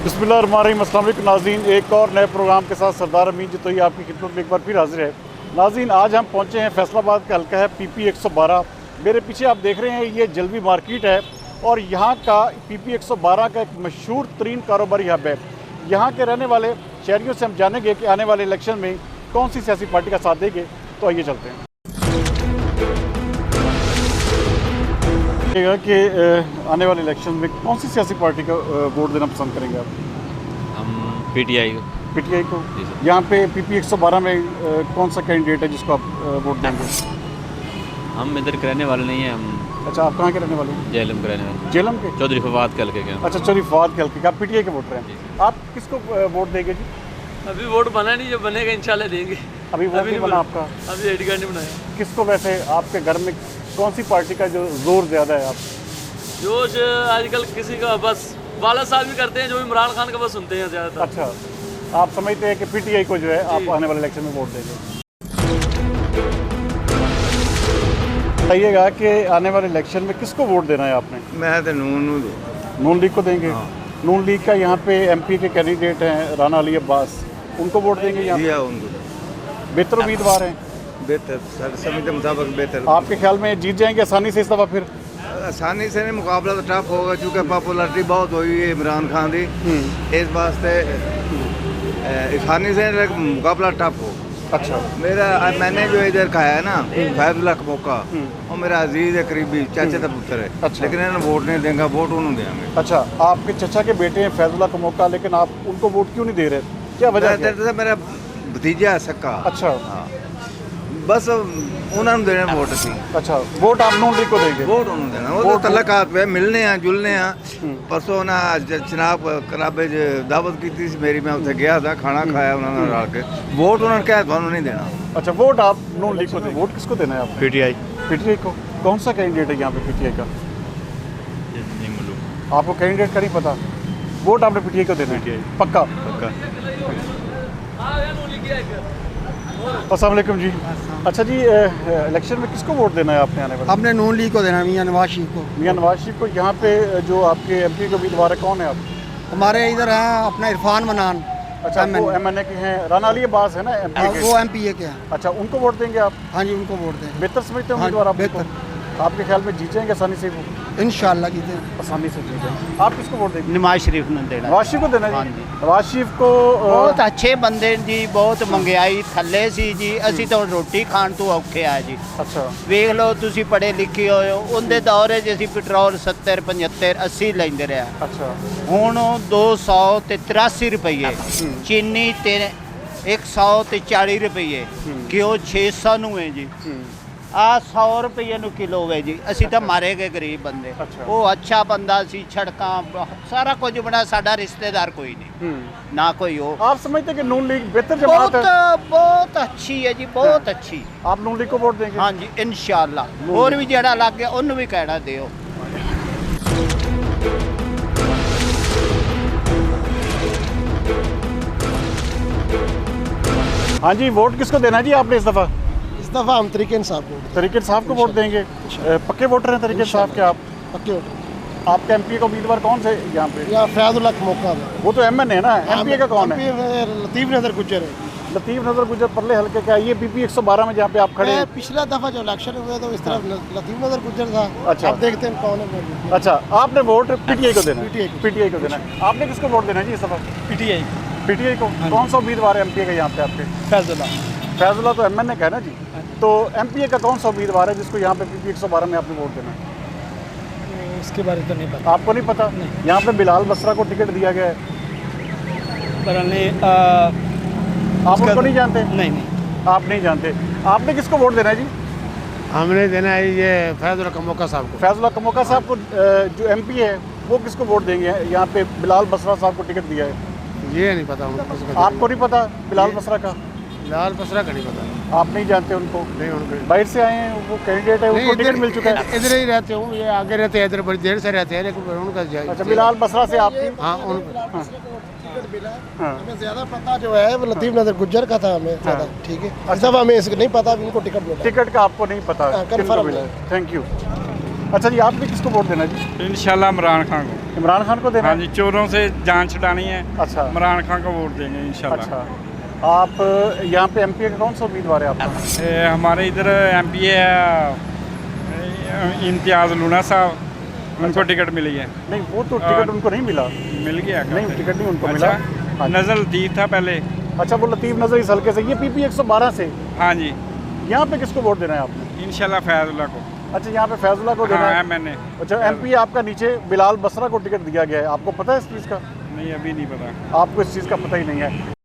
बिस्मिल्लाहिर्रहमानिर्रहीम। अस्सलाम वालेकुम नाज़रीन, एक और नए प्रोग्राम के साथ सरदार अमीन जी तो ये आपकी खिदमत में एक बार फिर हाजिर है। नाज़रीन, आज हम पहुँचे हैं फैसलाबाद का हल्का है PP 112। मेरे पीछे आप देख रहे हैं ये जलवी मार्केट है और यहाँ का PP 112 का एक मशहूर तरीन कारोबारी हब है। यहाँ के रहने वाले शहरियों से हम जानेंगे कि आने वाले इलेक्शन में कौन सी सियासी पार्टी का साथ देंगे। तो आइए चलते हैं कि आने वाले इलेक्शन में कौन सी सियासी पार्टी का वोट देना पसंद करेंगे आप? हम PTI को। PTI को। यहाँ पे PP 112 में कौन सा कैंडिडेट है जिसको आप वोट देंगे? हम इधर के रहने वाले नहीं हैं, हम अच्छा, आप कहाँ के रहने वाले हैं? जेलम के रहने वाले। जेलम के? चौधरी फवाद के हल्के के। अच्छा, चौधरी फवाद के हल्के का। आप PTI के वोटर हैं। आप किसको वोट देंगे जी? अभी वोट बना नहीं, जो बनेगा इंशाल्लाह देंगे। अभी वोट नहीं बना आपका? अभी आईडी कार्ड नहीं बनाया। किसको वैसे आपके घर में कौन सी पार्टी का जो जोर ज़्यादा है? आप जोश आजकल किसी का बस वाला साहब भी करते हैं, जो इमरान खान का बस सुनते हैं ज़्यादातर। अच्छा, आप समझते हैं कि PTI को जो है आप आने वाले इलेक्शन में वोट देंगे? बताइएगा कि आने वाले इलेक्शन में किसको वोट देना है आपने? मैं तो नून लीग को देंगे। नून लीग का यहाँ पे MP के कैंडिडेट हैं राना अली अब्बास, उनको वोट देंगे? यहाँ दिया उनको बेहतर उम्मीदवार हैं? बेहतर समय के मुताबिक बेहतर। आपके ख्याल में जीत जाएंगे आसानी से इस दफ़ा? फिर आसानी से नहीं, मुकाबला तो टफ होगा क्योंकि पॉपुलरिटी बहुत हुई है इमरान खान की। इस वास्ते आसानी से मुकाबला टफ हो। अच्छा, मैंने जो इधर खाया है ना फैजुल्लाह का मौका, और मेरा अजीज है, करीबी चाचे का पुत्र है। अच्छा। लेकिन इन्हें वोट नहीं देंगे, वोट उन्होंने देंगे। अच्छा, आपके चचा के बेटे हैं फैजुल्लाह का मौका, लेकिन आप उनको वोट क्यों नहीं दे रहे? क्या वजह है? मेरा भतीजा है सक्का। अच्छा। हाँ, बस उन्होंने देना वोट सी। अच्छा, वोट आप नून लीग को देंगे? वोट उन्होंने देना, वो वोट- तलकात पे मिलने हैं जुलने हैं। परसों ना जनाब कराबे दावत की थी मेरी, मैं उत्थे गया था, खाना खाया उन्होंने रल के। वोट उन्होंने कहा ਤੁਹਾਨੂੰ नहीं देना। अच्छा, वोट आप नून लीग को देंगे। वोट किसको देना है आपको? PTI। PTI को। कौन सा कैंडिडेट है यहाँ पे PTI का? आपको कैंडिडेट का नहीं पता? वोट आपने PTI को देना है? PTI। पक्का? अस्सलाम वालेकुम जी। अच्छा जी, इलेक्शन में किसको वोट देना है आपने आने वाले? हमने नून लीग को देना, मियां नवाज शरीफ को। मियां नवाज शरीफ को। यहाँ पे जो आपके MP के उम्मीदवार है कौन है आप? हमारे इधर हैं अपना इरफान मनान। अच्छा, वो MNA के हैं। राना अली अब्बास है ना MP के? वो MPA के हैं। अच्छा, उनको वोट देंगे आप? हाँ जी, उनको वोट दें। बेहतर समझते हैं हाँ, उम्मीदवार आप? बेहतर। आपके ख्याल में जीत जाएंगे आसानी से? वो इंशाल्लाह जीते। आसानी से जीत जाएंगे। आप किसको वोट देंगे? नवाज शरीफ ने देना। नवाज शरीफ को देना हाँ जी? जी। नवाज शरीफ को बहुत अच्छे बंदे जी, बहुत महंगाई थੱਲੇ ਸੀ ਜੀ, ਅਸੀਂ ਤਾਂ ਰੋਟੀ ਖਾਣ ਤੋਂ ਔਖੇ ਆ ਜੀ। अच्छा। ਵੇਖ ਲਓ ਤੁਸੀਂ ਪੜ੍ਹੇ ਲਿਖੇ ਹੋਏ ਹੋ, ਉਹਦੇ ਦੌਰ 'ਚ ਅਸੀਂ ਪੈਟਰੋਲ 70 75 80 ਲੈਂਦੇ ਰਿਹਾ। अच्छा। ਹੁਣ 283 ਰੁਪਏ, ਚੀਨੀ ਤੇ 140 ਰੁਪਏ, ਘਿਓ 600 ਨੂੰ ਹੈ ਜੀ। ਆ 100 ਰੁਪਏ ਨੂੰ ਕਿਲੋ ਹੈ ਜੀ। ਅਸੀਂ ਤਾਂ ਮਾਰੇ ਗਏ ਗਰੀਬ ਬੰਦੇ। ਅੱਛਾ। ਉਹ ਅੱਛਾ ਬੰਦਾ ਸੀ, ਸੜਕਾਂ ਸਾਰਾ ਕੁਝ ਬਣਾ, ਸਾਡਾ ਰਿਸ਼ਤੇਦਾਰ ਕੋਈ ਨਹੀਂ, ਨਾ ਕੋਈ हो। आप समझते हैं कि नून लीग बेहतर जमात बहुत है? बहुत अच्छी है जी, बहुत अच्छी। आप नून लीग को वोट देंगे? हाँ जी, इंशाल्लाह। और भी जेड़ा लग गया उन्हें भी कहना दियो। हाँ जी, वोट किसको देना है जी आपने इस दफ़ा? इस दफ़ा हम तरीके साहब को। तरीके साहब को वोट देंगे। पक्के वोटर हैं तरीके साहब के आप? पक्के वोट। आपके MP का उम्मीदवार कौन से यहाँ पे? या फैजुल्लाह का मौका है। वो तो MNA है ना। MPA का कौन है? लतीफ़ नज़र गुज्जर है। लतीफ़ नज़र गुजर परले हल्के का। ये PP 112 में जहाँ पे आप खड़े हैं। पिछला दफ़ा जो इलेक्शन हुए तो इस तरफ लतीफ़ नज़र गुज्जर था। अच्छा। अब देखते हैं कौन है। अच्छा, आपने वोट PTI को देना है? PTI को। PTI को देना है। आपने किसको वोट देना है जी इस दफ़ा? PTI PTI को। कौन सा उम्मीदवार है MPA का यहाँ पे आपके? फैजुल्लाह। फैजुल्लाह तो MNA का है ना जी। तो MPA का कौन सा उम्मीदवार है जिसको यहाँ पे PP 112 में आपने वोट देना है? उसके बारे में तो नहीं पता। आपको नहीं पता? यहाँ पे बिलाल बसरा को टिकट दिया गया है। आप उनको नहीं जानते? नहीं। आप नहीं जानते। आपने किसको वोट देना है जी? हमने देना है ये फैजुल्लाह का मौका साहब को। फैजुल्लाह कमोका साहब को। जो MP है वो किसको वोट देंगे? यहाँ पे बिलाल बसरा साहब को टिकट दिया है। ये नहीं पता उनको। आपको नहीं पता बिलाल बसरा का? लाल बसरा का नहीं पता। आप नहीं जानते उनको? नहीं, उनको बाहर से आए हैं, वो कैंडिडेट है, उनको टिकट मिल चुका है। इधर ही रहते हूँ, ये आगे रहते हैं, इधर बड़ी देर से रहते हैं, लेकिन उनका अच्छा, बिलाल बसरा से आपकी? हाँ, उनको हाँ। हमें ज़्यादा पता जो है वो लतीफ़ नज़र गुज्जर का था हमें ज़्यादा। ठीक है, इस दफ़ा हमें इसको नहीं पता, इनको टिकट मिला। टिकट का आपको नहीं पता? हाँ, confirm मिला? Thank you. अच्छा जी, आपने किसको वोट देना है जी? इंशाल्लाह इमरान खान को। इमरान खान को देना हाँ है? जी, चोरों से जान छुड़ानी है, अच्छा इमरान खान को वोट देंगे इंशाल्लाह। अच्छा, आप यहाँ पे एमपी का कौन सा उम्मीदवार है आपका? हमारे इधर एमपी है इम्तियाज़ लूना साहब, उनको टिकट मिली है। नहीं, वो तो टिकट उनको नहीं मिला। मिल गया क्या? नहीं, टिकट नहीं उनको अच्छा, मिला। हाँ। नजर लतीफ़ था पहले। अच्छा, वो लतीफ़ नजर इस हल्के से, ये पीपी 112 से। हाँ जी, यहाँ पे किसको वोट देना है आपने? इंशाल्लाह फैजुल्लाह को। अच्छा, यहाँ पे फैजुल्लाह को देना हाँ है। मैंने। अच्छा, एमपी आपका नीचे बिलाल बसरा को टिकट दिया गया है, आपको पता है इस चीज़ का? नहीं, अभी नहीं पता। आपको इस चीज़ का पता ही नहीं है।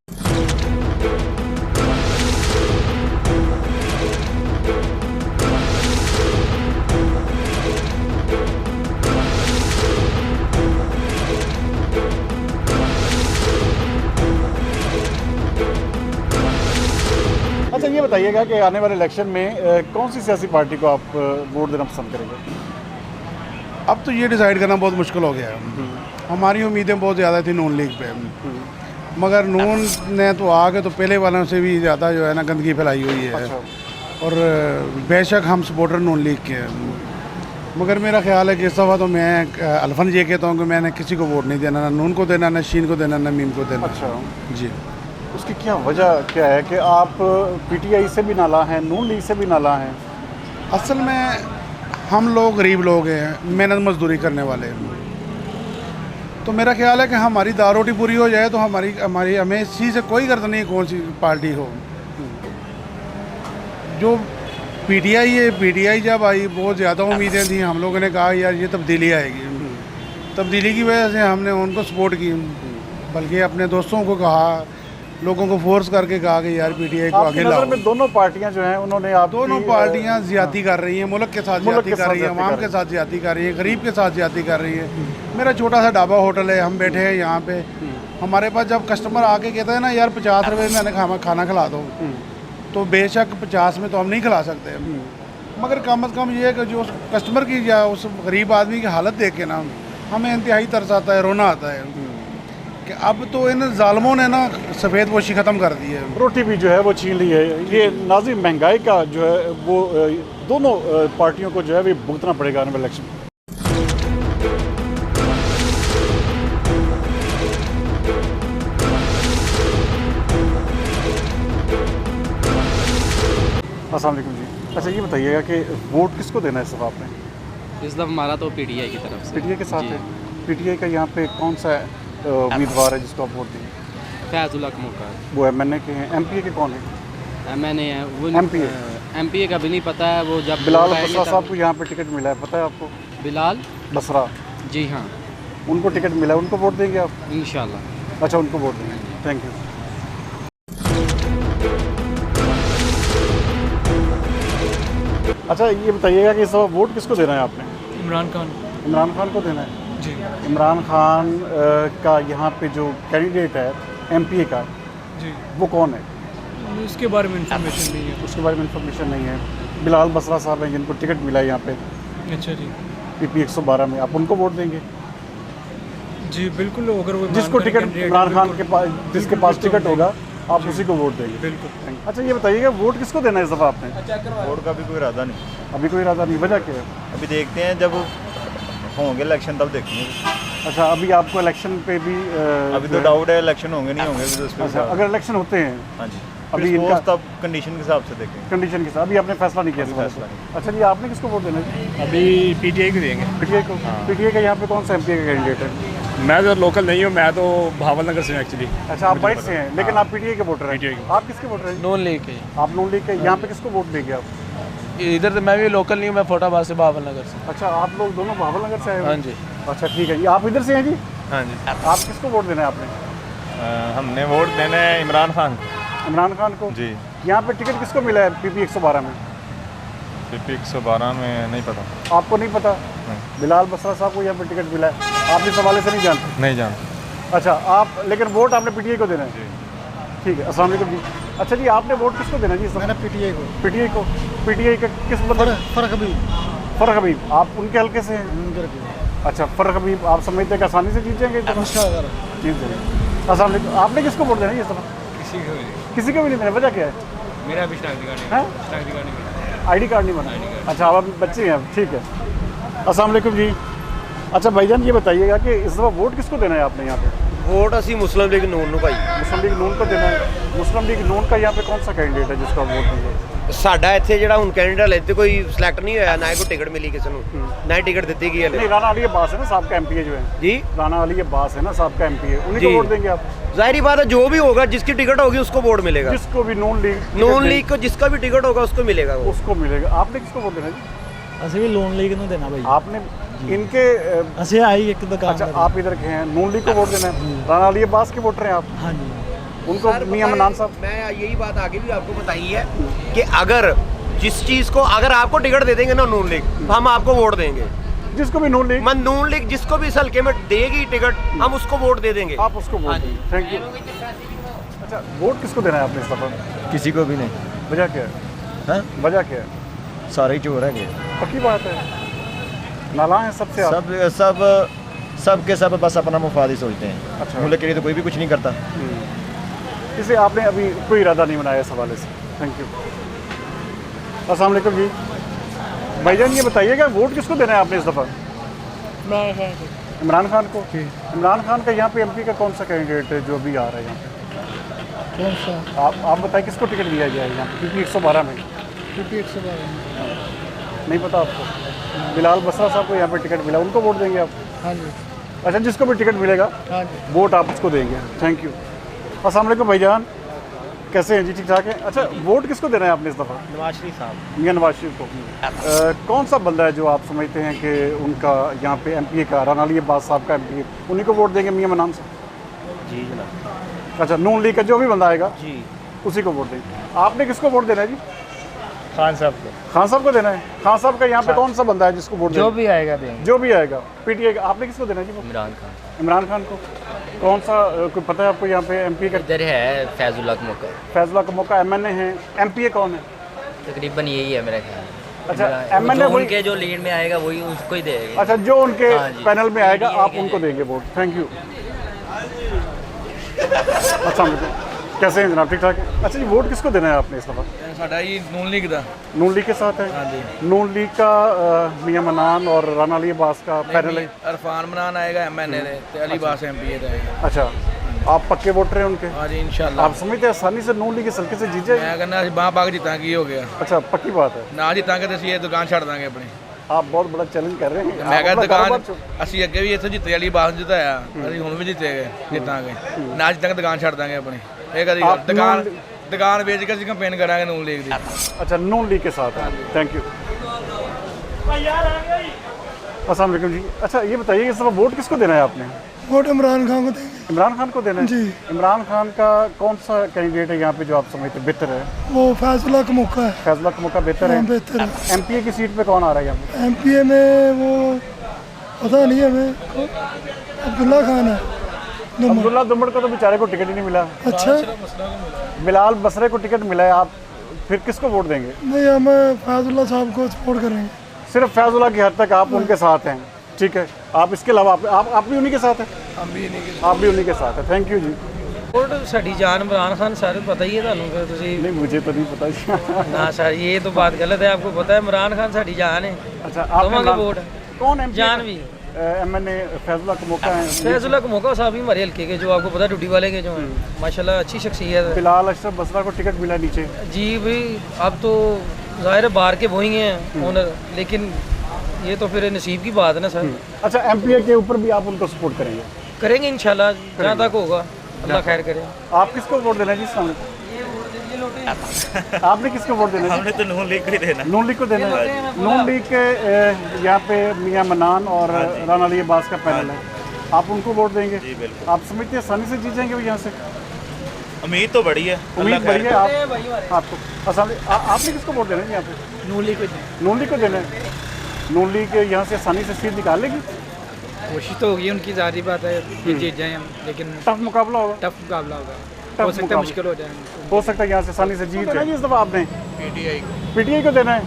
अच्छा, ये बताइएगा कि आने वाले इलेक्शन में कौन सी सियासी पार्टी को आप वोट देना पसंद करेंगे? अब तो ये डिसाइड करना बहुत मुश्किल हो गया है। हमारी उम्मीदें बहुत ज़्यादा थी नून लीग पे, मगर नून ने तो आगे तो पहले वालों से भी ज़्यादा जो है ना गंदगी फैलाई हुई है। अच्छा। और बेशक हम सपोर्टर नून लीग के हैं, मगर मेरा ख्याल है कि इस दफ़ा तो मैं अल्फन ये कहता हूँ कि मैंने किसी को वोट नहीं देना, ना नून को देना, ना शीन को देना, ना मीम को देना। अच्छा जी, उसकी क्या वजह क्या है कि आप पीटीआई से भी नाला हैं, नून लीग से भी नाला हैं? असल में हम लोग गरीब लोग हैं, मेहनत मजदूरी करने वाले हैं, तो मेरा ख्याल है कि हमारी दाल रोटी पूरी हो जाए तो हमारी हमें इस चीज़ से कोई गर्ज नहीं है कौन सी पार्टी हो। जो पीटीआई है, पीटीआई जब आई बहुत ज़्यादा उम्मीदें थी, हम लोगों ने कहा यार ये तब्दीली आएगी, तब्दीली की वजह से हमने उनको सपोर्ट की, बल्कि अपने दोस्तों को कहा, लोगों को फोर्स करके कहा कि यार पीटीआई को आगे लाओ। में दोनों पार्टियां जो हैं उन्होंने दोनों पार्टियां ज्यादती कर रही हैं, मुल्क के साथ ज्यादती कर रही हैं, अवाम के साथ ज्यादती कर रही हैं, गरीब के साथ ज्यादती कर रही है। मेरा छोटा सा ढाबा होटल है, हम बैठे हैं यहाँ पे, हमारे पास जब कस्टमर आके कहता है ना यार 50 रुपये में मैंने खाना खिला दो, तो बेशक 50 में तो हम नहीं खिला सकते, मगर कम अज़ कम ये है कि जो कस्टमर की या उस गरीब आदमी की हालत देख के ना हमें इंतहाई तरस आता है, रोना आता है कि अब तो इन जालमों ने ना सफ़ेद पोशी ख़त्म कर दी है, रोटी भी जो है वो छीन ली है। ये नाज़िम महंगाई का जो है वो दोनों पार्टियों को जो है वो भुगतना पड़ेगा आने वाले इलेक्शन में। अस्सलाम वालेकुम जी। अच्छा, ये बताइएगा कि वोट किसको देना है इस दफ़ा आपने? इस दफ़ा हमारा तो पीटीआई की तरफ से। पीटीआई के साथ है? पीटीआई का यहाँ पे कौन सा उम्मीदवार है जिसको आप वोट देंगे? फैजुल्लाह का मौका है। वो एमएनए के हैं। एमपीए के कौन है? एमएनए है वो। एमपीए का भी नहीं पता है, वो जब बिलाल बसरा साहब को यहाँ पे टिकट मिला है, पता है आपको? बिलाल बसरा, जी हाँ, उनको टिकट मिला है, उनको वोट देंगे आप? इंशाल्लाह। अच्छा, उनको वोट देंगे। Thank you. अच्छा, ये बताइएगा कि इस दफ़ा वोट किसको देना है आपने? इमरान खान। इमरान खान को देना है जी। इमरान खान का यहाँ पे जो कैंडिडेट है एमपीए का जी, वो कौन है? उसके बारे में इंफॉर्मेशन नहीं है। उसके बारे में इंफॉर्मेशन नहीं है। बिलाल बसरा साहब हैं जिनको टिकट मिला है यहाँ पे अच्छा जी। पीपी 112 में, आप उनको वोट देंगे? जी बिल्कुल, अगर वो जिसको टिकट इमरान खान के पास, जिसके पास टिकट होगा आप उसी को वोट देंगे? बिल्कुल। अच्छा, ये बताइएगा वोट किसको देना है इस दफ़ा आपने? वोट का भी कोई इरादा नहीं, अभी कोई इरादा नहीं, वजह क्या है? अभी देखते हैं जब होंगे इलेक्शन तब देखेंगे। अच्छा, अभी आपको इलेक्शन पे भी अभी तो डाउट है इलेक्शन होंगे नहीं होंगे अभी तो उस पे अच्छा, अगर इलेक्शन होते हैं हाँ जी, अभी अभी इनका तब कंडीशन के हिसाब से देखेंगे। कंडीशन के साथ अभी आपने फैसला नहीं किया? अभी फैसला नहीं। अच्छा जी, आपने किसको वोट देना है? अभी पीटीआई को देंगे। पीटीआई को? पीटीआई का यहाँ पे कौन सा एमपी का कैंडिडेट है? मैं तो लोकल नहीं हूँ, मैं तो भावल नगर से हूँ एक्चुअली। अच्छा, आप बाइट से हैं, लेकिन आप पीटीआई के वोटर हैं। आप किसके वोटर हैं? नून लीग के। आप नून लीग के। यहाँ पे किसको वोट देंगे आप? इधर तो मैं भी लोकल नहीं हूँ, मैं फोटाबाद से भावल नगर से। अच्छा, आप लोग दोनों भावल नगर से आए हो? हाँ जी। अच्छा, ठीक है जी। आप इधर से हैं जी? हाँ जी। आप किसको वोट देना है आपने? हमने वोट देना है इमरान खान को। इमरान खान को जी। यहाँ पे टिकट किसको मिला है पीपी 112 में? पीपी 112 में नहीं पता। आपको नहीं पता? बिलाल बसरा साहब को यहाँ पे टिकट मिला है, आप इस हवाले से नहीं जानते? नहीं जानते। अच्छा, आप लेकिन वोट आपने पीटीआई को देना है? ठीक है। अस्सलाम वालेकुम जी। अच्छा जी, आपने वोट किसको देना जी? मैंने पीटीआई को। पीटीआई को? पीटीआई का किस मतलब? फर्क फ़र्क हबीब, आप उनके हल्के से हैं? अच्छा, फ़र्क हबीब आप समझते हैं कि आसानी से जीत जाएंगे? जीत जाएंगे। अस्सलाम वालेकुम। आपने किसको वोट देना है इस दफ़ा? किसी को भी नहीं देना, वजह क्या है? मेरा अभी स्टाक दिखा नहीं, आईडी कार्ड नहीं बना? अच्छा, आप बच्चे हैं, ठीक है। अस्सलाम वालेकुम जी। अच्छा भाईजान ये बताइएगा कि इस दफ़ा वोट किसको देना है आपने यहाँ पे? वोट असी मुस्लिम लीग नून ਨੂੰ ਭਾਈ। मुस्लिम लीग नून को देना है। मुस्लिम लीग नून का यहाँ पे कौन सा कैंडिडेट है जिसको आप वोट देंगे? ਸਾਡਾ ਇੱਥੇ ਜਿਹੜਾ ਹੁਣ ਕੈਂਡੀਡੇਟ ਲੈ ਤੇ ਕੋਈ ਸਿਲੈਕਟ ਨਹੀਂ ਹੋਇਆ, ਨਾ ਹੀ ਕੋਈ ਟਿਕਟ ਮਿਲੀ ਕਿਸੇ ਨੂੰ, ਨਾ ਹੀ ਟਿਕਟ ਦਿੱਤੀ गई नहीं, है। राना अली अब्बास है ना साहब का एमपी है जो है जी, राना अली अब्बास है ना साहब का एमपी है, उन्हीं को जी। वोट देंगे आप? जाहिर बात है जो भी होगा जिसकी टिकट होगी उसको वोट मिलेगा। जिसको भी नून लीग को जिसका भी टिकट होगा उसको मिलेगा वो। उसको मिलेगा। आपने किसको वोट देना जी? ਅਸੀਂ ਵੀ ਲੋਨ ਲੀਗ ਨੂੰ ਦੇਣਾ ਭਾਈ। आपने इनके ਅਸੀਂ ਆਈ ਇੱਕ ਦੁਕਾਨ। अच्छा आप इधर के हैं, नून लीग को वोट देना है। राना अली अब्बास के वोटर हैं आप? हाँ जी। उनको मियां मनान साहब। मैं यही बात आगे भी आपको बताई है कि अगर जिस चीज़ को अगर आपको टिकट दे देंगे ना नून लीग, हम आपको वोट देंगे। जिसको भी नून लीग नून लीग जिसको भी इस हल्के में देगी टिकट, हम उसको वोट दे देंगे। आप उसको वोट देंगे। Thank you. अच्छा वोट किसको देना है आपने इस दफ़ा? किसी को भी नहीं। वजह क्या है? वजह क्या है? सारे ही चोर हैं। पक्की बात है, नाला है सबसे आप। सब के सब बस अपना मुफाद ही सोचते हैं। अच्छा। मुल्क के लिए तो कोई भी कुछ नहीं करता। इसे आपने अभी कोई इरादा नहीं बनाया इस हवाले से। Thank you. अस्सलाम वालेकुम जी। भाईजान ये बताइएगा वोट किसको देना है आपने इस दफ़ा? इमरान खान को। इमरान खान का यहाँ पे एमपी का कौन सा कैंडिडेट है जो अभी आ रहा है यहाँ पे? कौन सा? आप बताएं किसको टिकट दिया जाए यहाँ पे? PP 112 में। PP 112 नहीं पता आपको? बिलाल बसरा साहब को यहाँ पे टिकट मिला, उनको वोट देंगे आप? हाँ जी। अच्छा जिसको भी टिकट मिलेगा हाँ जी, वोट आप उसको देंगे। Thank you. अस्सलाम वालेकुम भाईजान, कैसे हैं जी? ठीक ठाक है। अच्छा वोट किसको देना है आपने इस दफ़ा? नवाज शरीफ साहब। मियां नवाज शरीफ को। कौन सा बंदा है जो आप समझते हैं कि उनका यहाँ पे MPA का राना अली अब्बास साहब का MPA, उन्हीं को वोट देंगे मियां मनान साहब? जी जनाब। अच्छा नून लीग का जो भी बंदा आएगा जी उसी को वोट देंगे। आपने किसको वोट देना है जी? खान साहब को। खान साहब को देना है। खान साहब का यहाँ पे कौन सा बंदा है जिसको वोट जो देना? भी आएगा देंगे। जो भी आएगा। PTI का आपने किसको देना है जी? इमरान खान। इमरान खान को। कौन सा कोई पता है आपको यहाँ पे MP का? इधर है फैजुल्ला का मौका, फैसला का मौका MNA है। MPA कौन है? तकरीबन यही है मेरा ख्याल। अच्छा MNA वही उनके जो लीड में आएगा वही उसको ही देगा। अच्छा जो उनके हाँ जी। पैनल में आएगा आप उनको देंगे वोट। Thank you. अच्छा कैसे हैं जनाब? ठीक ठाक है। अच्छा जी वोट किसको देना है आपने इस दफ़ा? ਸਾਡਾ ਜੀ ਨੂਨ ਲੀਗ ਦਾ। नून लीग के साथ है? हाँ जी। नून लीग का मियां मनान और राना अली अब्बास का पैनल है। इरफान मनान आएगा MNA ਦੇ ਤੇ ਅਲੀ ਬਾਸ MPA ਦਾ ਆਏਗਾ। अच्छा आप पक्के वोटर हैं उनके? हाँ जी इंशाल्लाह। आप समझते हैं आसानी से नून लीग इस हल्के से जीत जाएगी? ਮੈਂ ਕਹਿੰਦਾ ਅਸੀਂ ਬਾਹ ਬਾਗ ਜਿੱਤਾਂ ਕੀ ਹੋ ਗਿਆ। अच्छा पक्की बात है। ਨਾ ਜਿੱਤਾਂਗੇ ਤੇ ਅਸੀਂ ਇਹ ਦੁਕਾਨ ਛੱਡ ਦਾਂਗੇ ਆਪਣੀ। आप बहुत बड़ा चैलेंज कर रहे हैं। ਮੈਂ आप ਕਿਹਾ अपना ਦੁਕਾਨ कारोबार ਅਸੀਂ ਅੱਗੇ ਵੀ ਇੱਥੇ ਜਿੱਤੇ ਅਲੀ ਬਾਸ ਜਿਤਾਇਆ, ਅਸੀਂ ਹੁਣ ਵੀ ਜਿੱਤੇਗੇ ਜਿੱਤਾਂਗੇ। ਨਾ ਜਿੱਤਾਂਗੇ ਦੁਕਾਨ ਛੱਡ ਦਾਂਗੇ ਆਪਣੀ। ਇਹ ਕਦੀ आप ਦੁਕਾਨ ਵੇਚ ਕੇ ਅਸੀਂ ਕੰਪੇਨ ਕਰਾਂਗੇ ਨੂਨ ਲੀਗ ਦੀ। अच्छा नून लीग के साथ है। Thank you. अस्सलाम वालेकुम जी। अच्छा ये बताइए इस दफ़ा वोट किसको देना है आपने? वोट इमरान खान को देंगे। इमरान खान को देना है जी। इमरान खान का कौन सा कैंडिडेट है यहाँ पे जो आप समझते हैं बेहतर है? वो फैसला का मौका है। फैसला का मौका बेहतर है। हाँ, बेहतर है। MPA की सीट पे कौन आ रहा है यहाँ पे? MPA में वो पता नहीं हमें, अब्दुल्ला खान है। अब्दुल्ला दुमड़ को तो बेचारे को टिकट ही नहीं मिला। अच्छा बिलाल बसरे को टिकट मिला है, आप फिर किसको वोट देंगे? नहीं, हमें फैजुल्ला साहब को सपोर्ट करेंगे। सिर्फ फैजुल्ला की हद तक आप उनके साथ हैं, ठीक है। आप इसके अलावा आप भी उन्हीं के साथ हैं? आप भी उन्हीं के साथ हैं। थैंक यू जी। वोट साड़ी जान इमरान खान सर पता ही है ਤੁਹਾਨੂੰ ਫਿਰ ਤੁਸੀਂ। नहीं मुझे तो नहीं पता। ना सर ये तो बात गलत है, आपको पता है इमरान खान साड़ी जान है। अच्छा आप दवांगे वोट। कौन MPA? जान भी MNA फैजुल्ला का मौका है। फैजुल्ला का मौका साहब ही हमारे हल्के के जो आपको पता है ड्यूटी वाले के जो हैं माशाल्लाह अच्छी शख्सियत है। बिलाल अशरफ बसरा को टिकट मिला नीचे। जी भाई अब तो ज़ाहिर है बाहर के वही हैं ओनर, लेकिन ये तो फिर नसीब की बात है ना सर। अच्छा MPA के ऊपर भी आप उनको सपोर्ट करेंगे? करेंगे इंशाल्लाह जहाँ तक होगा, अल्लाह खैर करे। आप किसको वोट देना है जी? सामने आपने किसको वोट देना है? हमने तो नून लीग को ही देना। नून लीग को देना है। नून लीग के यहाँ पे मियां मनान और राना अली अब्बास का पैनल है, आप उनको वोट देंगे? जी बिल्कुल। आप समझते हैं आसानी से जीत जाएंगे वो यहाँ से? उम्मीद तो बड़ी है। उम्मीद बड़ी है आपको। आपने किसको वोट देना है यहाँ पे? नून लीग नून लीग को देना है। नून लीग यहाँ से आसानी से सीट निकाल लेगी? कोशिश तो होगी उनकी, जारी बात है कि जीत जाए हम, लेकिन टफ मुकाबला होगा। टफ मुकाबला होगा, टफ हो सकता है मुकाबला। मुश्किल हो जाए। हो सकता है यहाँ से आसानी से जीत जाए। इस दफ़ा आपने PTI को देना है।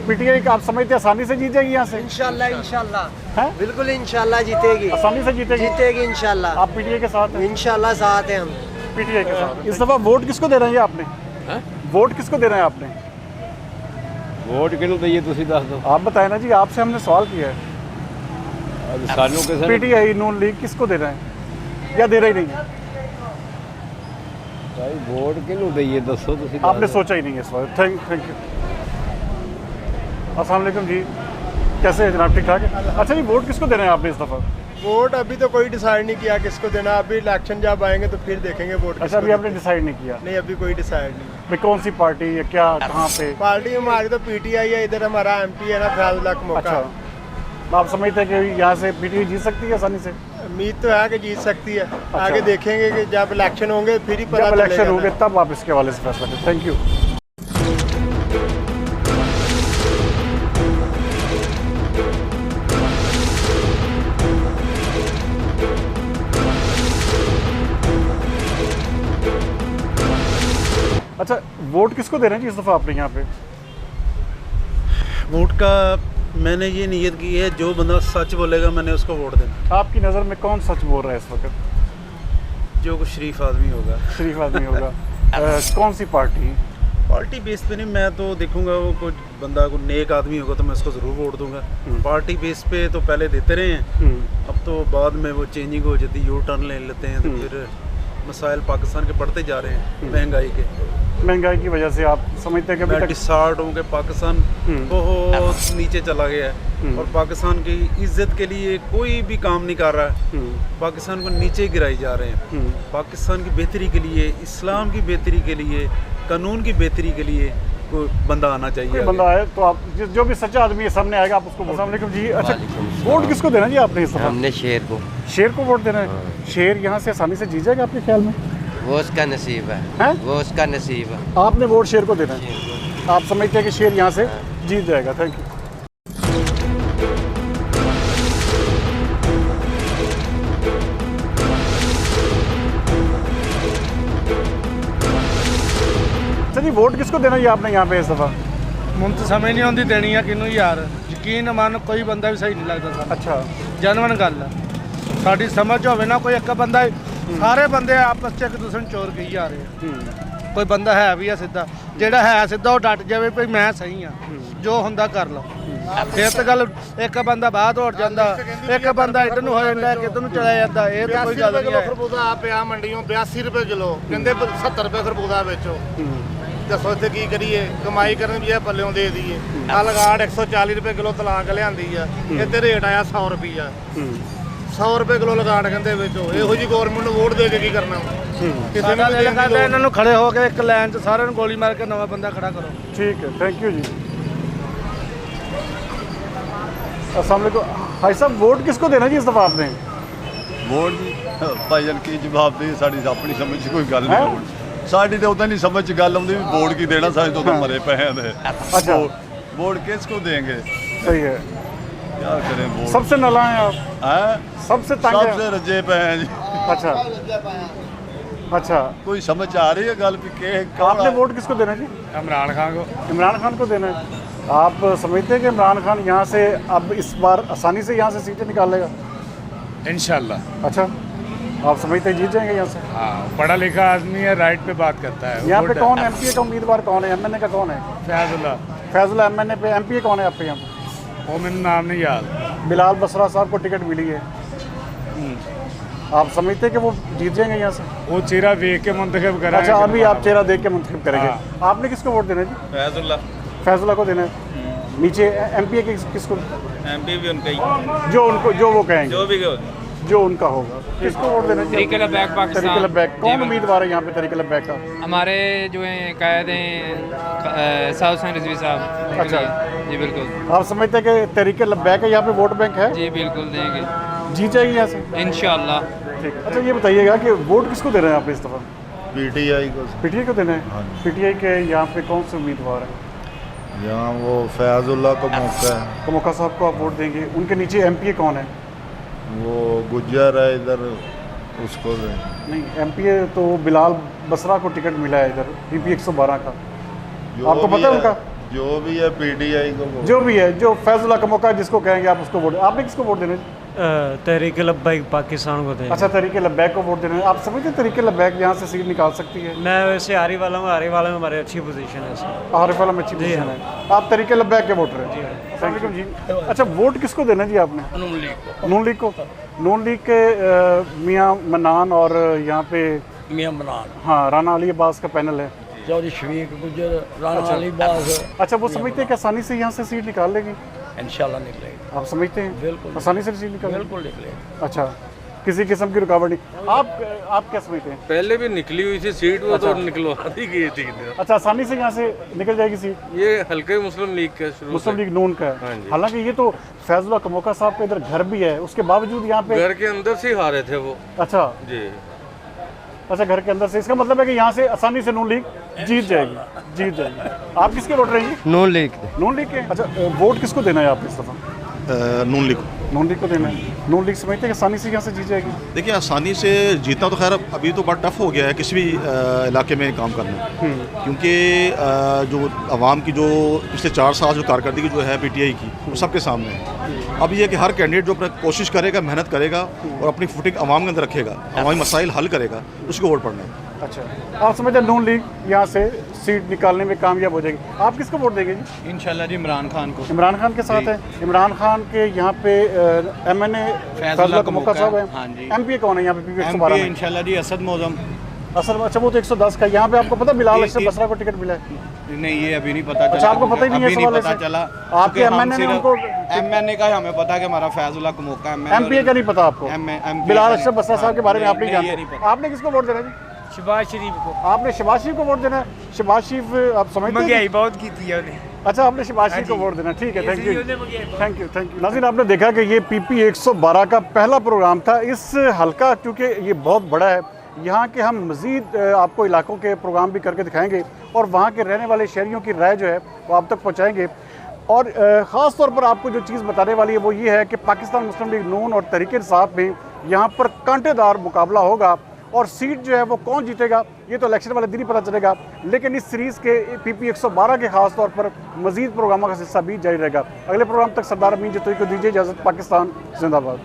PTI का आप समझते हैं आसानी से जीत जाएगी यहाँ से? इंशाल्लाह इंशाल्लाह हैं? बिल्कुल इंशाल्लाह जीतेगी। आसानी से जीतेगी? जीतेगी इंशाल्लाह। आप PTI के साथ हैं? इंशाल्लाह साथ हैं हम। PTI के साथ। इस दफ़ा वोट किसको देना है आपने? वोट किसको देना है आपने? वोट किहनूं दईए तुसीं दस दो। आप बताएं ना जी, आपसे हमने सवाल किया है। पीटीआई नून लीग किसको दे रहे हैं या दे रहे ही नहीं है? वोट किनू दईए दसो तुसी। आपने सोचा ही नहीं है इस बार। Thank you. अस्सलाम वालेकुम जी, कैसे हैं जनाब? ठीक ठाक है। अच्छा जी, वोट किसको देना है आपने इस दफ़ा? वोट अभी तो कोई डिसाइड नहीं किया किसको देना, अभी इलेक्शन जब आएंगे तो फिर देखेंगे वोट। अच्छा, अभी आपने डिसाइड नहीं किया? नहीं, अभी कोई डिसाइड नहीं। भाई कौन सी पार्टी है, क्या, कहाँ पे? पार्टी हमारी तो पीटीआई है, इधर हमारा एमपी है ना फैजुल्लाह कमोका। अच्छा, आप समझते हैं कि यहाँ से पीटीआई जीत सकती है आसानी से? उम्मीद तो है कि जीत सकती है। आगे देखेंगे कि जब इलेक्शन होंगे फिर ही पता जब इलेक्शन चलेगा होंगे तब आप इसके हवाले से फैसला करें। Thank you. अच्छा, वोट किसको दे रहे हैं जी इस दफ़ा आपने यहाँ पे? वोट का मैंने ये नीयत की है, जो बंदा सच बोलेगा मैंने उसको वोट देना। आपकी नज़र में कौन सच बोल रहा है इस वक्त? जो कुछ शरीफ आदमी होगा। शरीफ आदमी होगा। कौन सी पार्टी? पार्टी बेस पे नहीं, मैं तो देखूंगा वो कोई बंदा को नेक आदमी होगा तो मैं उसको ज़रूर वोट दूंगा। पार्टी बेस पे तो पहले देते रहे हैं, अब तो बाद में वो चेंजिंग हो जाती है, यू टर्न ले लेते हैं, तो फिर मसाइल पाकिस्तान के बढ़ते जा रहे हैं महंगाई की वजह से। आप समझते हैं कि मैं डिसार्ड हूँ कि पाकिस्तान बहुत नीचे चला गया है और पाकिस्तान की इज्जत के लिए कोई भी काम नहीं कर रहा है, पाकिस्तान को नीचे गिराई जा रहे हैं। पाकिस्तान की बेहतरी के लिए, इस्लाम की बेहतरी के लिए, कानून की बेहतरी के लिए कोई बंदा आना चाहिए। कोई बंदा आए तो आप जो भी सच्चा आदमी है सामने आएगा, आप उसको। अस्सलाम वालेकुम जी। अच्छा, वोट किसको देना जी आपने इस दफ़ा? हमने शेर को। शेर को वोट देना है? शेर यहाँ से आसानी से जीत जाएगा आपके ख्याल में? वो उसका नसीब है, वो उसका नसीब है। आपने वोट शेर को देना है? आप समझते हैं कि शेर यहाँ से जीत जाएगा? Thank you. अच्छा जी, वोट किसको देना जी आपने यहाँ पे इस दफ़ा? मुझे तो समझ नहीं आती देनी है किनू यार, यकीन मान कोई बंदा भी सही नहीं लगता। अच्छा, जनवन गल है साड़ी समझ होवे ना, कोई एक बंदा सारे बंदे आपस च एक दूसरे चोर कही जा रहे हैं। कोई बंदा है भी है सीधा, जेड़ा है सीधा वो डट जाए भाई मैं सही हाँ, जो होंदा कर लो। फिर तो गल एक बंदा बाहर दौड़ जाता, एक बंदा इधर हो जाता, किधर ਨੂੰ ਚਲਾ ਜਾਂਦਾ। ਇਹ ਤਾਂ ਕੋਈ ਗੱਲ ਨਹੀਂ ਹੈ। ਖਰਬੂਜ਼ਾ ਆ ਪਿਆ ਮੰਡੀੋਂ 82 ਰੁਪਏ ਕਿਲੋ, ਕਹਿੰਦੇ 70 ਰੁਪਏ ਖਰਬੂਜ਼ਾ ਵੇਚੋ। ਦੱਸੋ ਇੱਥੇ ਕੀ ਕਰੀਏ, ਕਮਾਈ ਕਰਨ ਵੀ ਇਹ ਪੱਲਿਓਂ ਦੇ ਦਈਏ। ਆ ਲਗਾੜ 140 ਰੁਪਏ ਕਿਲੋ ਤਲਾਕ ਲਿਆਂਦੀ ਆ, ਇੱਥੇ ਰੇਟ ਆਇਆ 100 ਰੁਪਈਆ। 100 ਰੁਪਏ ਕਿਲੋ ਲਗਾੜ ਕਹਿੰਦੇ ਵੇਚੋ। ਇਹੋ ਜੀ ਗਵਰਨਮੈਂਟ ਨੂੰ ਵੋਟ ਦੇ ਕੇ ਕੀ ਕਰਨਾ? ਕਿਸੇ ਨੂੰ ਵੀ ਕਹਿੰਦੇ ਇਹਨਾਂ ਨੂੰ ਖੜੇ ਹੋ ਕੇ ਇੱਕ ਲਾਈਨ 'ਚ ਸਾਰਿਆਂ ਨੂੰ ਗੋਲੀ ਮਾਰ ਕੇ ਨਵਾਂ ਬੰਦਾ ਖੜਾ ਕਰੋ। ठीक है, थैंक यू जी। अस्सलाम वालेकुम भाई साहब, वोट किसको देना जी इस दफ़ा आपने? वोट जी भाईजान की जवाब दे, साड़ी अपनी समझ च कोई गल नहीं। साड़ी तो उदा नहीं समझ च गल आती भी वोट की देना, सारे तो मरे पे हैं। अच्छा, वोट किसको देंगे? सही है, क्या करें? वोट सबसे नला है आप? सबसे तंग है? सबसे रजे पे हैं जी। अच्छा अच्छा, कोई समझ आ रही है गल भी के? आपने वोट किसको देना जी? इमरान खान को। इमरान खान को देना है? आप समझते हैं कि इमरान खान यहाँ से अब इस बार आसानी से यहाँ से सीटें निकाल लेगा? इंशाल्लाह। अच्छा, आप समझते हैं जीत जाएंगे यहाँ से? हाँ, पढ़ा लिखा आदमी है, राइट पे बात करता है। यहाँ पे कौन एमपीए का उम्मीदवार कौन है? एमएनए का कौन है? फैजुल्लाह। एमएनए पे एमपीए कौन है आपके यहाँ पे? वो मेरा नाम नहीं याद। बिलाल बसरा साहब को टिकट मिली है, आप समझते हैं कि वो जीत जाएंगे यहाँ से? वो चेहरा देख के मुंतखब करा। अच्छा, अभी आप चेहरा देख के मुंतखब करेंगे। आपने किसको वोट देना है जी? फैजुल्लाह को देना है। नीचे एमपीए के किसको? एमपी भी उनका ही, जो वो कहेंगे, जो उनका होगा। किसको वोट देना चाहिए? तरीके लबैक पाकिस्तान। तरीके लबैक कौन उम्मीदवार है यहाँ पे तरीके लबैक का? हमारे जो हैं कायद हैं साउथ हुसैन रिजवी साहब। अच्छा जी बिल्कुल। आप समझते हैं कि तरीके लबैक है यहाँ पे वोट बैंक है? जी बिल्कुल देंगे, जीत जाएगी यहाँ से इंशाल्लाह। ठीक। अच्छा, ये बताइएगा कि वोट किसको दे रहे हैं आप इस दफ़ा? पीटीआई को। पीटीआई को देना है? पीटीआई के यहाँ पे कौन से उम्मीदवार हैं? यहाँ वो फैजुल्लाह का मौका है। कमोका साहब को आप वोट देंगे। उनके नीचे एमपीए कौन है? वो गुज्जर है इधर, उसको नहीं, एमपीए तो बिलाल बसरा को टिकट मिला है इधर पीपी 112 का। आपको पता है उनका? जो भी है पीटीआई को, जो भी है, जो फैजुल्लाह कमोका जिसको कहेंगे आप उसको वोट। आपने किसको वोट देना? तहरीक लब्बैक पाकिस्तान को दें। अच्छा, तहरीक लब्बैक को वोट देना है। आप समझते हैं तहरीक लब्बैक यहाँ से सीट निकाल सकती है? मैं वैसे आरी वाला हूँ, आरी वाला में हमारी अच्छी पोजीशन है सर। आरिफ वाला में अच्छी पोजीशन है। आप तहरीक लब्बैक के वोटर हैं? अस्सलाम वालेकुम जी। अच्छा, वोट किसको देना जी आपने? नून लीग को। नून लीग को? नून लीग के मियाँ मन्नान और यहाँ पे मियाँ मन्नान, हाँ, राना अली अब्बास का पैनल है। चौधरी शफीक गुजर, राना अली अब्बास। अच्छा, वो समझते हैं कि आसानी से यहाँ से सीट निकाल लेगी? इंशाल्लाह निकलेगी। आप समझते हैं? बिल्कुल आसानी से सीट निकाल? बिल्कुल निकलेगी। अच्छा, किसी किस्म की रुकावट नहीं। आप क्या समझते हैं? पहले भी निकली हुई थी सीट, वो अच्छा। तो निकलवा दी गई थी। अच्छा, आसानी से यहाँ से निकल जाएगी सीट? ये हल्के मुस्लिम लीग का शुरू मुस्लिम लीग नून का है। हालांकि ये तो फैजुल्लाह कमोका साहब का इधर घर भी है, उसके बावजूद यहाँ पे घर के अंदर से हारे थे वो। अच्छा जी। अच्छा, घर के अंदर से, इसका मतलब है कि यहाँ से आसानी से नून लीग जीत जाएगी। आप किसके वोट रहेंगे? नून लीग। नून लीग के? अच्छा, वोट किसको देना है आप इस दफा? नून लीग नून लीग को देना है। नून लीग समझते हैं कि आसानी से यहाँ से जीत जाएगी? देखिए, आसानी से जीतना तो खैर अभी तो बड़ा टफ हो गया है किसी भी इलाके में काम करना, क्योंकि जो आवाम की जो पिछले 4 साल जो कारकर्दगी जो है PTI की, वो सबके सामने है। अब ये है कि हर कैंडिडेट जो अपना कोशिश करेगा, मेहनत करेगा और अपनी फुटिंग आवाम के अंदर रखेगा, अवामी मसाइल हल करेगा, उसको वोट पड़ना है। अच्छा, आप समझते हैं नून लीग यहाँ से सीट निकालने में कामयाब हो जाएगी? आप किसको वोट देंगे जी? इंशाल्लाह जी इमरान खान को। इमरान खान के साथ है। इमरान खान के यहाँ पे MNA फैजुल्लाह कमोका साहब हैं। हाँ जी। MP कौन है यहाँ पे PP 112 में? इंशाल्लाह जी असद मौजम। असद, अच्छा, वो तो 110 का। यहाँ पे आपको पता बिलाल अशरफ बसरा को टिकट मिला है? नहीं, ये अभी नहीं पता चला। अच्छा, आपको पता ही नहीं है इस हवाले से? पता चला आपके MNA ने उनको? MNA का हमें पता है कि हमारा फैजुल्लाह कमोका है। MPA का नहीं पता आपको? बिलाल अशरफ बसरा साहब के बारे में आप नहीं जानते? आपने किसको वोट देना जी? शहबाज शरीफ को। आपने शहबाज शरीफ को वोट देना है? शहबाज शरीफ आप समझते हैं? महंगाई बहुत की थी उन्हें। अच्छा, आपने शहबाज शरीफ को वोट देना, ठीक है, थैंक यू। नाज़रीन, आपने देखा कि ये PP 112 का पहला प्रोग्राम था। इस हल्का, क्योंकि ये बहुत बड़ा है, यहाँ के हम मज़ीद आपको इलाकों के प्रोग्राम भी करके दिखाएंगे और वहाँ के रहने वाले शहरियों की राय जो है वो आप तक पहुँचाएँगे। और ख़ास तौर पर आपको जो चीज़ बताने वाली है वो ये है कि पाकिस्तान मुस्लिम लीग नून और तहरीक इंसाफ में यहाँ पर कांटेदार मुकाबला होगा और सीट जो है वो कौन जीतेगा ये तो इलेक्शन वाले दिन ही पता चलेगा। लेकिन इस सीरीज़ के PP 112 के खास तौर पर मज़ीद प्रोग्रामों का हिस्सा भी जारी रहेगा। अगले प्रोग्राम तक सरदार अमीन जतोई को दीजिए इजाज़त। पाकिस्तान जिंदाबाद।